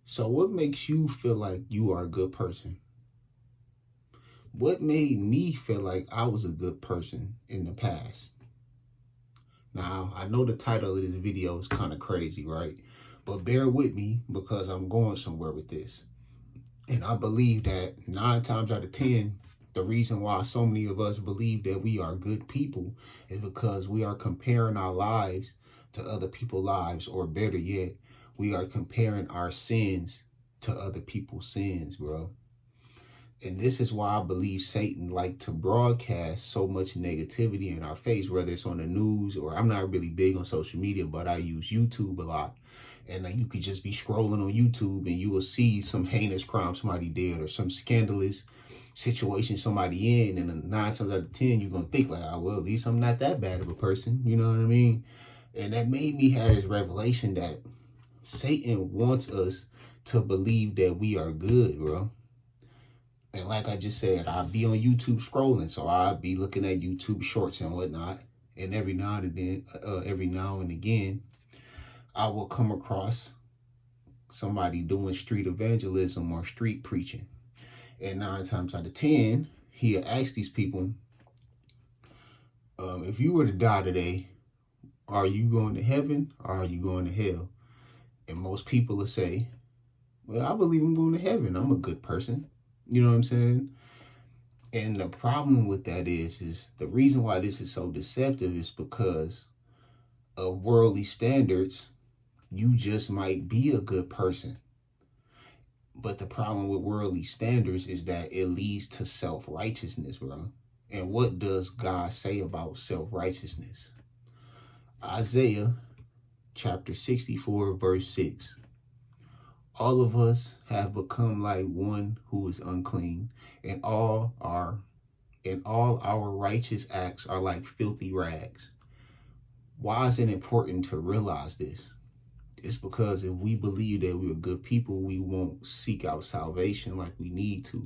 So what makes you feel like you are a good person? What made me feel like I was a good person in the past? Now, I know the title of this video is kind of crazy, right? But bear with me because I'm going somewhere with this. And I believe that 9 times out of 10, the reason why so many of us believe that we are good people is because we are comparing our lives to other people's lives, or better yet, we are comparing our sins to other people's sins, bro. And this is why I believe Satan like to broadcast so much negativity in our face, whether it's on the news, or I'm not really big on social media, but I use YouTube a lot. And you could just be scrolling on YouTube and you will see some heinous crime somebody did, or some scandalous situation somebody in. And 9 times out of 10, you're going to think like, oh, well, at least I'm not that bad of a person. You know what I mean? And that made me have this revelation that Satan wants us to believe that we are good, bro. And like I just said, I'll be on YouTube scrolling, so I'll be looking at YouTube shorts and whatnot. And every now and again, I will come across somebody doing street evangelism or street preaching. And 9 times out of 10, he'll ask these people, if you were to die today, are you going to heaven or are you going to hell? And most people will say, well, I believe I'm going to heaven. I'm a good person. You know what I'm saying? And the problem with that is the reason why this is so deceptive is because of worldly standards. You just might be a good person. But the problem with worldly standards is that it leads to self-righteousness, bro. And what does God say about self-righteousness? Isaiah chapter 64, verse 6. All of us have become like one who is unclean, and all our righteous acts are like filthy rags. Why is it important to realize this? It's because if we believe that we're good people, we won't seek out salvation like we need to.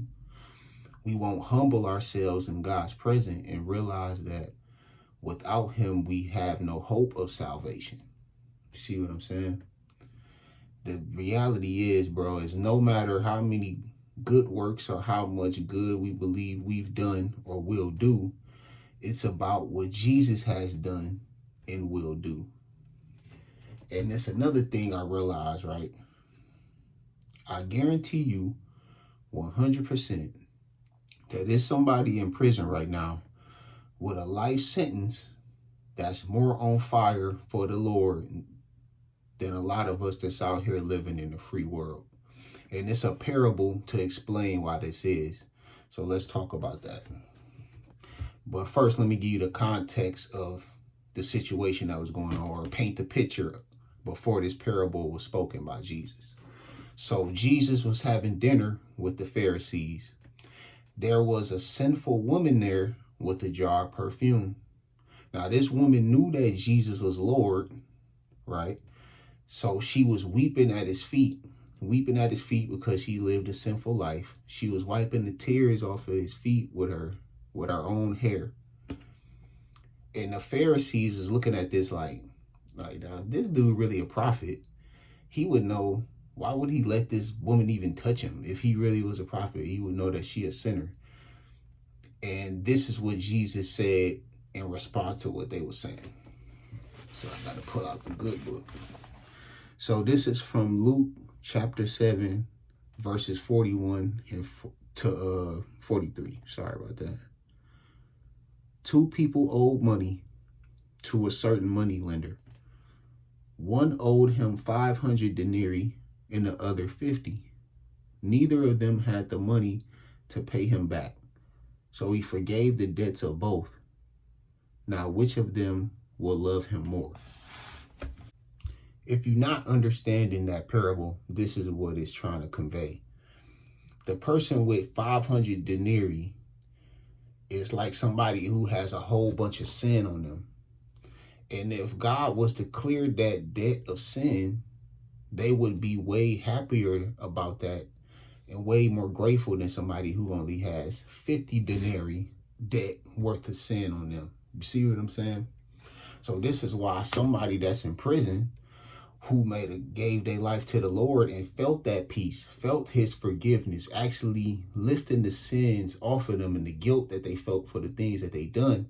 We won't humble ourselves in God's presence and realize that without him, we have no hope of salvation. See what I'm saying? The reality is, bro, is no matter how many good works or how much good we believe we've done or will do, it's about what Jesus has done and will do. And it's another thing I realized, right? I guarantee you 100% that there's somebody in prison right now with a life sentence that's more on fire for the Lord than a lot of us that's out here living in the free world. And it's a parable to explain why this is. So let's talk about that. But first, let me give you the context of the situation that was going on, or paint the picture before this parable was spoken by Jesus. So Jesus was having dinner with the Pharisees. There was a sinful woman there with a jar of perfume. Now, this woman knew that Jesus was Lord, right? So she was weeping at his feet because she lived a sinful life. She was wiping the tears off of his feet with her own hair. And the Pharisees was looking at this like this dude really a prophet? He would know. Why would he let this woman even touch him? If he really was a prophet, he would know that she a sinner. And this is what Jesus said in response to what they were saying. So I got to pull out the good book. So this is from Luke chapter 7, verses 41 to 43. Sorry about that. 2 people owed money to a certain money lender. One owed him 500 denarii and the other 50. Neither of them had the money to pay him back, so he forgave the debts of both. Now, which of them will love him more? If you're not understanding that parable, this is what it's trying to convey. The person with 500 denarii is like somebody who has a whole bunch of sin on them. And if God was to clear that debt of sin, they would be way happier about that and way more grateful than somebody who only has 50 denarii debt worth of sin on them. You see what I'm saying? So this is why somebody that's in prison who gave their life to the Lord and felt that peace, felt his forgiveness, actually lifting the sins off of them and the guilt that they felt for the things that they done.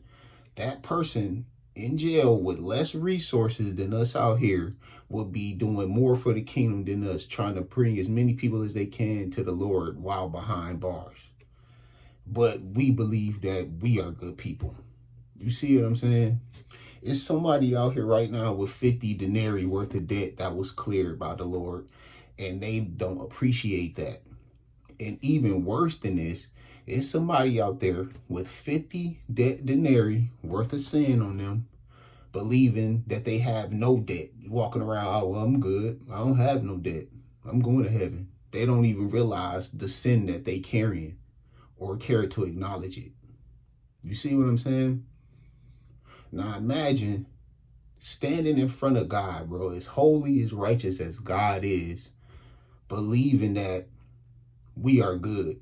That person in jail with less resources than us out here would be doing more for the kingdom than us, trying to bring as many people as they can to the Lord while behind bars. But we believe that we are good people. You see what I'm saying? It's somebody out here right now with 50 denarii worth of debt that was cleared by the Lord, and they don't appreciate that. And even worse than this, is somebody out there with 50 denarii worth of sin on them, believing that they have no debt, walking around, oh, well, I'm good. I don't have no debt. I'm going to heaven. They don't even realize the sin that they carrying or care to acknowledge it. You see what I'm saying? Now imagine standing in front of God, bro, as holy, as righteous as God is, believing that we are good.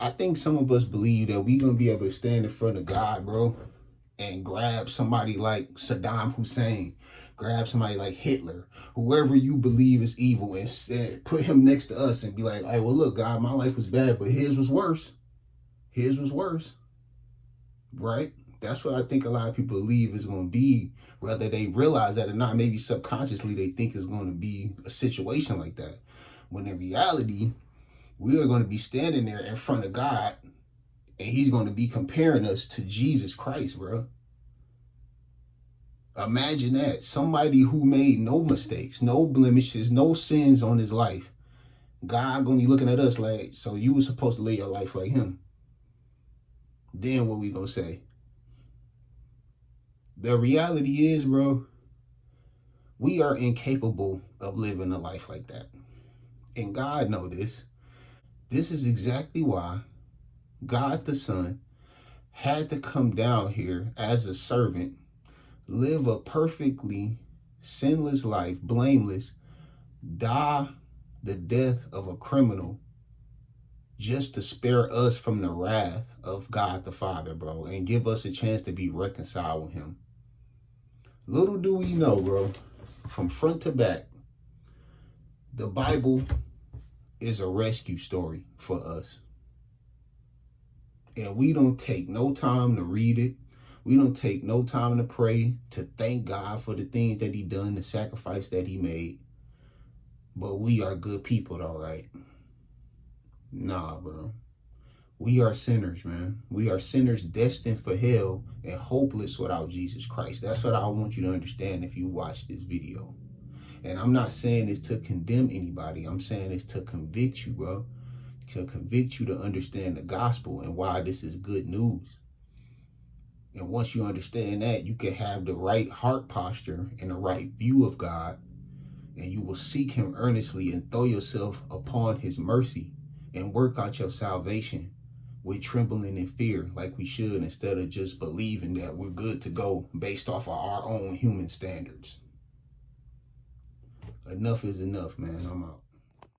I think some of us believe that we're going to be able to stand in front of God, bro, and grab somebody like Saddam Hussein, grab somebody like Hitler, whoever you believe is evil, and put him next to us and be like, hey, well, look, God, my life was bad, but his was worse. His was worse, right? That's what I think a lot of people believe is going to be, whether they realize that or not. Maybe subconsciously they think it's going to be a situation like that. When in reality, we are going to be standing there in front of God, and he's going to be comparing us to Jesus Christ, bro. Imagine that. Somebody who made no mistakes, no blemishes, no sins on his life. God going to be looking at us like, so you were supposed to live your life like him. Then what we going to say? The reality is, bro, we are incapable of living a life like that. And God know this. This is exactly why God the Son had to come down here as a servant, live a perfectly sinless life, blameless, die the death of a criminal, just to spare us from the wrath of God the Father, bro, and give us a chance to be reconciled with him. Little do we know, bro, from front to back, the Bible is a rescue story for us. And we don't take no time to read it. We don't take no time to pray, to thank God for the things that he done, the sacrifice that he made. But we are good people though, right? Nah, bro. We are sinners, man. We are sinners destined for hell and hopeless without Jesus Christ. That's what I want you to understand if you watch this video. And I'm not saying this to condemn anybody. I'm saying this to convict you, bro. To convict you to understand the gospel and why this is good news. And once you understand that, you can have the right heart posture and the right view of God, and you will seek him earnestly and throw yourself upon his mercy and work out your salvation with trembling and fear like we should, instead of just believing that we're good to go based off of our own human standards. Enough is enough, man. I'm out.